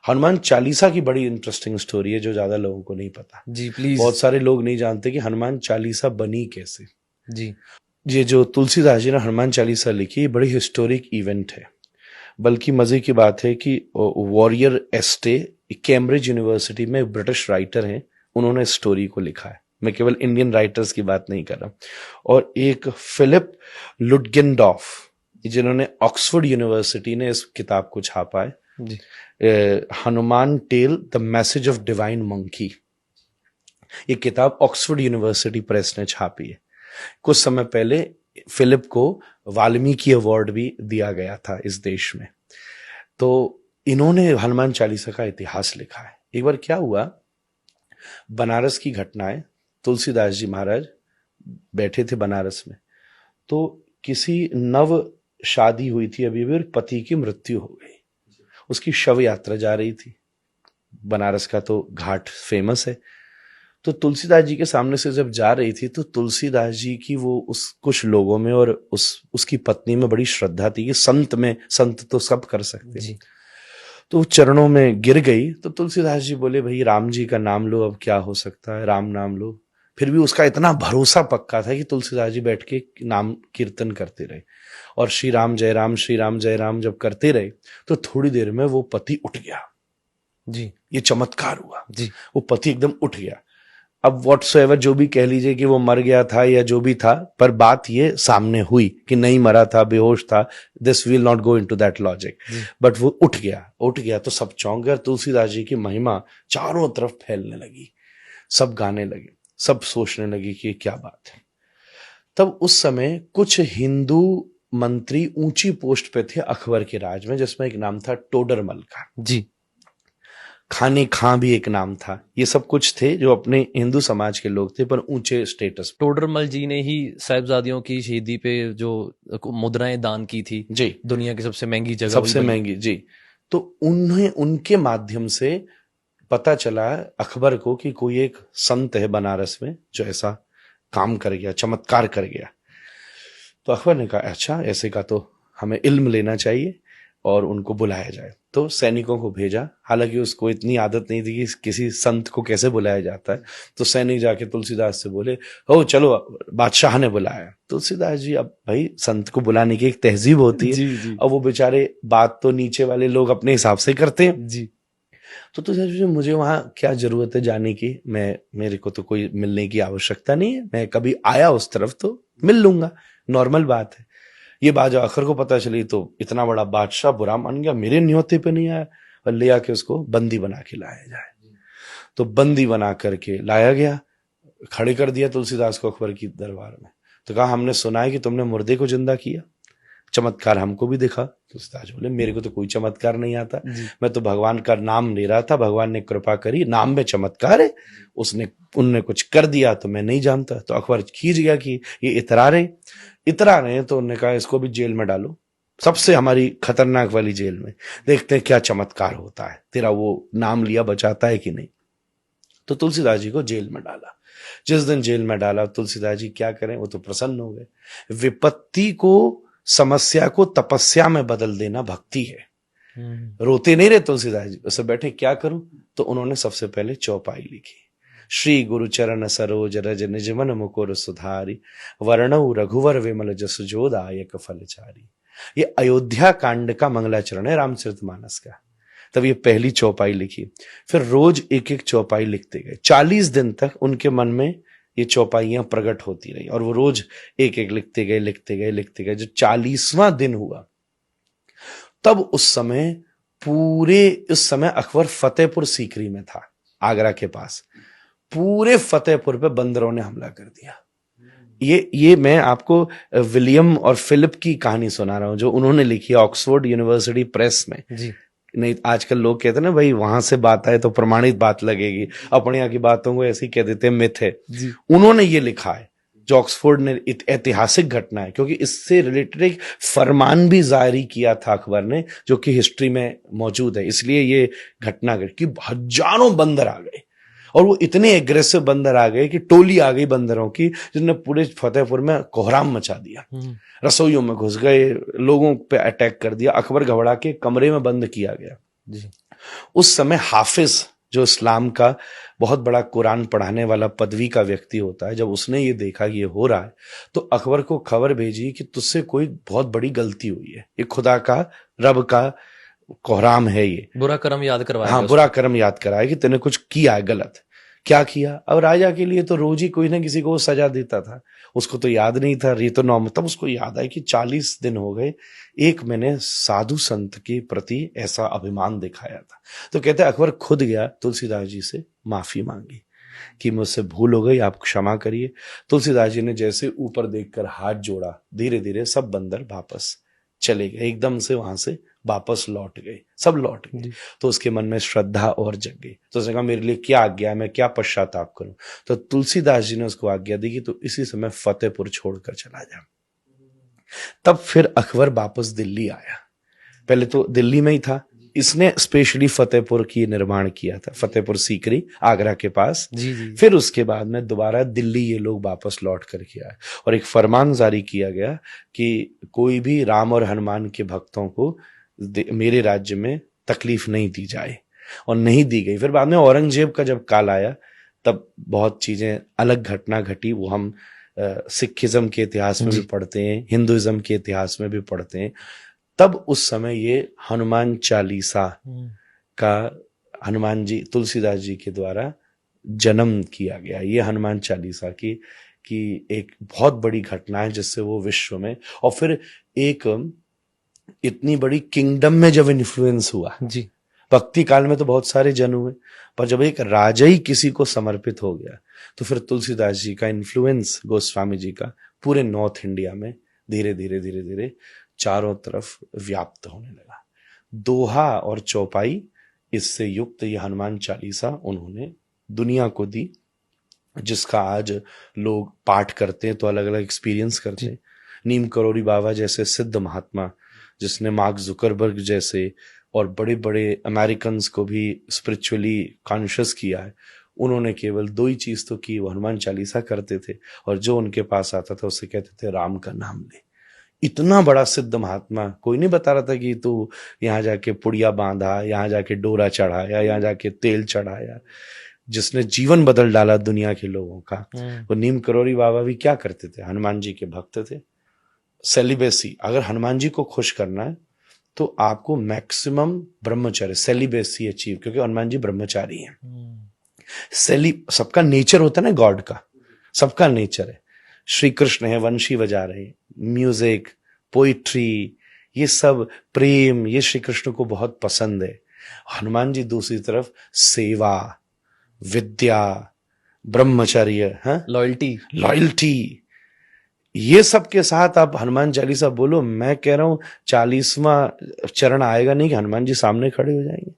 हनुमान चालीसा की बड़ी interesting story है जो ज्यादा लोगों को नहीं पता। जी प्लीज। बहुत सारे लोग नहीं जानते कि हनुमान चालीसा बनी कैसे। जी ये जो तुलसीदास जी ने हनुमान चालीसा लिखी, ये बड़ी हिस्टोरिक इवेंट है। बल्कि मजे की बात है कि वॉरियर एस्टे कैम्ब्रिज यूनिवर्सिटी में ब्रिटिश राइटर हैं, उन्होंने स्टोरी को लिखा है। मैं केवल इंडियन राइटर्स की बात नहीं कर रहा। और एक फिलिप लुटगेनडॉर्फ, जिन्होंने ऑक्सफोर्ड यूनिवर्सिटी ने इस किताब को छापा है, जी Hanuman tale the message of divine monkey. ये किताब ऑक्सफोर्ड यूनिवर्सिटी प्रेस ने छापी है। कुछ समय पहले फिलिप को वाल्मीकि अवार्ड भी दिया गया था इस देश में। तो इन्होंने हनुमान चालीसा का इतिहास लिखा है। एक बार क्या हुआ, बनारस की घटनाएं, तुलसीदास जी महाराज बैठे थे बनारस में, तो किसी नव शादी हुई थी अभी भी और पति की मृत्यु हो गई। उसकी शव यात्रा जा रही थी। बनारस का तो घाट फेमस है। तो तुलसीदास जी के सामने से जब जा रही थी तो तुलसीदास जी की वो उस कुछ लोगों में और उसकी पत्नी में बड़ी श्रद्धा थी कि संत तो सब कर सकते हैं। तो चरणों में गिर गई। तो तुलसीदास जी बोले, भाई राम जी का नाम लो, अब क्या हो सकता है, राम नाम लो। फिर भी उसका इतना भरोसा पक्का था कि तुलसीदास जी बैठ के नाम कीर्तन करते रहे और श्री राम जय राम जब करते रहे तो थोड़ी देर में वो पति उठ गया। जी ये चमत्कार हुआ जी। वो पति एकदम उठ गया। अब व्हाटसोएवर जो भी कह लीजिए कि वो मर गया था या जो भी था, पर बात ये सामने हुई कि नहीं मरा था, बेहोश था। This will not go into that logic, but वो उठ गया तो सब चौंक गए। तुलसीदास जी की महिमा चारों तरफ फैलने लगी, सब गाने लगे, सब सोचने लगे कि क्या बात है। तब उस समय कुछ हिंदू मंत्री ऊंची पोस्ट पे थे अकबर के राज में, जिसमें एक नाम था टोडरमल का। जी। खाने खां भी एक नाम था। ये सब कुछ थे जो अपने हिंदू समाज के लोग थे पर ऊंचे स्टेटस। टोडरमल जी ने ही साहिबजादियों की शहीदी पे जो मुद्राएं दान की थी जी, दुनिया की सबसे महंगी जगह, सबसे महंगी। जी, तो उन्हें उनके माध्यम से पता चला अकबर को कि कोई एक संत है बनारस में जो ऐसा काम कर गया, चमत्कार कर गया। तो अकबर ने कहा, अच्छा ऐसे का तो हमें इल्म लेना चाहिए और उनको बुलाया जाए। तो सैनिकों को भेजा। हालांकि उसको इतनी आदत नहीं थी कि किसी संत को कैसे बुलाया जाता है। तो सैनिक जाके तुलसीदास से बोले, हो चलो, बादशाह ने बुलाया। तुलसीदास जी, अब भाई संत को बुलाने की एक तहजीब होती है। जी जी। अब वो बेचारे बात तो नीचे वाले लोग अपने हिसाब से करते हैं। जी। तो तुलसीदास जी, मुझे वहां क्या जरूरत है जाने की, मेरे को तो कोई मिलने की आवश्यकता नहीं है, मैं कभी आया उस तरफ तो मिल लूंगा, नॉर्मल बात है। ये बात जब अखर को पता चली तो इतना बड़ा बादशाह बुरा मान गया, मेरे न्योते पे नहीं आया, और ले आके उसको बंदी बना के लाया जाए। तो बंदी बना करके लाया गया, खड़े कर दिया तुलसीदास को अकबर की दरबार में। तो कहा, हमने सुना है कि तुमने मुर्दे को जिंदा किया, चमत्कार हमको भी दिखा। तुलसीदास बोले, मेरे को तो कोई चमत्कार नहीं आता, मैं तो भगवान का नाम ले रहा था, भगवान ने कृपा करी, नाम में चमत्कार है, उनने कुछ कर दिया तो मैं नहीं जानता। तो अकबर खींच गया कि ये इतरा रहे। तो उन्होंने कहा, इसको भी जेल में डालो, सबसे हमारी खतरनाक वाली जेल में, देखते हैं क्या चमत्कार होता है, तेरा वो नाम लिया बचाता है कि नहीं। तो तुलसीदास जी को जेल में डाला। जिस दिन जेल में डाला, तुलसीदास जी क्या करें, वो तो प्रसन्न हो गए। विपत्ति को, समस्या को तपस्या में बदल देना भक्ति है। रोते नहीं रहे तुलसीदास जी, उसे बैठे क्या करूं। तो उन्होंने सबसे पहले चौपाई लिखी, श्री गुरु चरण सरोज रज निज मन मुकुर सुधारी, वर्णौ रघुवर विमल जस जो दायक फलचारी। ये अयोध्या कांड का मंगलाचरण है रामचरितमानस का। तब ये पहली चौपाई लिखी। फिर रोज एक एक चौपाई लिखते गए। 40 दिन तक उनके मन में ये चौपाइयां प्रकट होती रही और वो रोज एक एक लिखते गए। जब 40वां दिन हुआ तब उस समय अकबर फतेहपुर सीकरी में था, आगरा के पास। पूरे फतेहपुर पे बंदरों ने हमला कर दिया। ये मैं आपको विलियम और फिलिप की कहानी सुना रहा हूं जो उन्होंने लिखी ऑक्सफोर्ड यूनिवर्सिटी प्रेस में। जी। नहीं, आजकल लोग कहते हैं ना, भाई वहां से बात आए तो प्रमाणित बात लगेगी, अपने यहाँ की बातों को ऐसे ही कह देते हैं, मिथ है। उन्होंने ये लिखा है जो ऑक्सफोर्ड ने, ऐतिहासिक घटना है, क्योंकि इससे रिलेटेड एक फरमान भी जारी किया था अकबर ने जो कि हिस्ट्री में मौजूद है। इसलिए ये घटना कि हजारों बंदर आ गए और वो इतने एग्रेसिव बंदर आ गए कि टोली आ गई बंदरों की, जिसने पूरे फतेहपुर में कोहराम मचा दिया। रसोइयों में घुस गए, लोगों पे अटैक कर दिया। अकबर घबरा के कमरे में बंद किया गया। उस समय हाफिज, जो इस्लाम का बहुत बड़ा कुरान पढ़ाने वाला पदवी का व्यक्ति होता है, जब उसने ये देखा कि ये हो रहा है, तो अकबर को खबर भेजी कि तुझसे कोई बहुत बड़ी गलती हुई है, ये खुदा का, रब का कोहराम है ये। बुरा कर्म याद करवाया हाँ, गया बुरा कर्म याद कराया कि तूने कुछ किया है गलत। क्या किया? अब राजा के लिए तो रोज ही कोई ना किसी को वो सजा देता था, उसको तो याद नहीं था, ये तो नॉर्मल। तब उसको याद आया कि 40 दिन हो गए, एक मैंने साधु संत के प्रति ऐसा अभिमान दिखाया था। तो कहते अकबर खुद गया, तुलसीदास जी से माफी मांगी कि मुझसे भूल हो गई, आप क्षमा करिए। तुलसीदास जी ने जैसे ऊपर देखकर हाथ जोड़ा, धीरे धीरे सब बंदर वापस चले गए, एकदम से वहां से वापस लौट गए, सब लौट गए। तो उसके मन में श्रद्धा और जग गई, तो उसने कहा मेरे लिए क्या आज्ञा है, मैं क्या पश्चाताप करूं। तो तुलसीदास जी ने उसको आज्ञा दी कि तू इसी समय फतेहपुर छोड़कर चला जा। तब फिर अकबर वापस दिल्ली आया, पहले तो दिल्ली में ही था, इसने स्पेशली फतेहपुर की निर्माण किया था, फतेहपुर सीकरी आगरा के पास। जी। फिर उसके बाद में दोबारा दिल्ली ये लोग वापस लौट करके आए और एक फरमान जारी किया गया कि कोई भी राम और हनुमान के भक्तों को मेरे राज्य में तकलीफ नहीं दी जाए, और नहीं दी गई। फिर बाद में औरंगजेब का जब काल आया, तब बहुत चीजें अलग घटना घटी, वो हम सिखिज्म के इतिहास में भी पढ़ते हैं, हिंदुइज्म के इतिहास में भी पढ़ते हैं। तब उस समय ये हनुमान चालीसा का, हनुमान जी, तुलसीदास जी के द्वारा जन्म किया गया। ये हनुमान चालीसा की एक बहुत बड़ी घटना है, जिससे वो विश्व में, और फिर एक इतनी बड़ी किंगडम में जब इन्फ्लुएंस हुआ जी। भक्ति काल में तो बहुत सारे जन हुए, पर जब एक राजा ही किसी को समर्पित हो गया, तो फिर तुलसीदास जी का इन्फ्लुएंस, गोस्वामी जी का, पूरे नॉर्थ इंडिया में धीरे धीरे धीरे धीरे चारों तरफ व्याप्त होने लगा। दोहा और चौपाई इससे युक्त ये हनुमान चालीसा उन्होंने दुनिया को दी, जिसका आज लोग पाठ करते हैं तो अलग अलग एक्सपीरियंस करते हैं। नीम करोड़ी बाबा जैसे सिद्ध महात्मा, जिसने मार्क जुकरबर्ग जैसे और बड़े बड़े अमेरिकन को भी स्पिरिचुअली कॉन्शियस किया है, उन्होंने केवल 2 ही चीज तो की, वो हनुमान चालीसा करते थे, और जो उनके पास आता था उससे कहते थे राम का नाम ले। इतना बड़ा सिद्ध महात्मा, कोई नहीं बता रहा था कि तू यहाँ जाके पुड़िया बांधा, यहाँ जाके डोरा चढ़ाया, यहाँ जाके तेल चढ़ाया। जिसने जीवन बदल डाला दुनिया के लोगों का, वो नीम करोड़ी बाबा भी क्या करते थे? हनुमान जी के भक्त थे। सेलिबेसी, अगर हनुमान जी को खुश करना है तो आपको मैक्सिमम ब्रह्मचर्य, सेलिबेसी अचीव, क्योंकि हनुमान जी ब्रह्मचारी हैं। सबका नेचर होता है ना, गॉड का सबका नेचर है। श्री कृष्ण है, वंशी बजा रहे, म्यूजिक, पोइट्री, ये सब प्रेम, ये श्री कृष्ण को बहुत पसंद है। हनुमान जी दूसरी तरफ सेवा, विद्या, ब्रह्मचर्य, लॉयल्टी, ये सब के साथ आप हनुमान चालीसा बोलो। मैं कह रहा हूं 40वां चरण आएगा नहीं कि हनुमान जी सामने खड़े हो जाएंगे।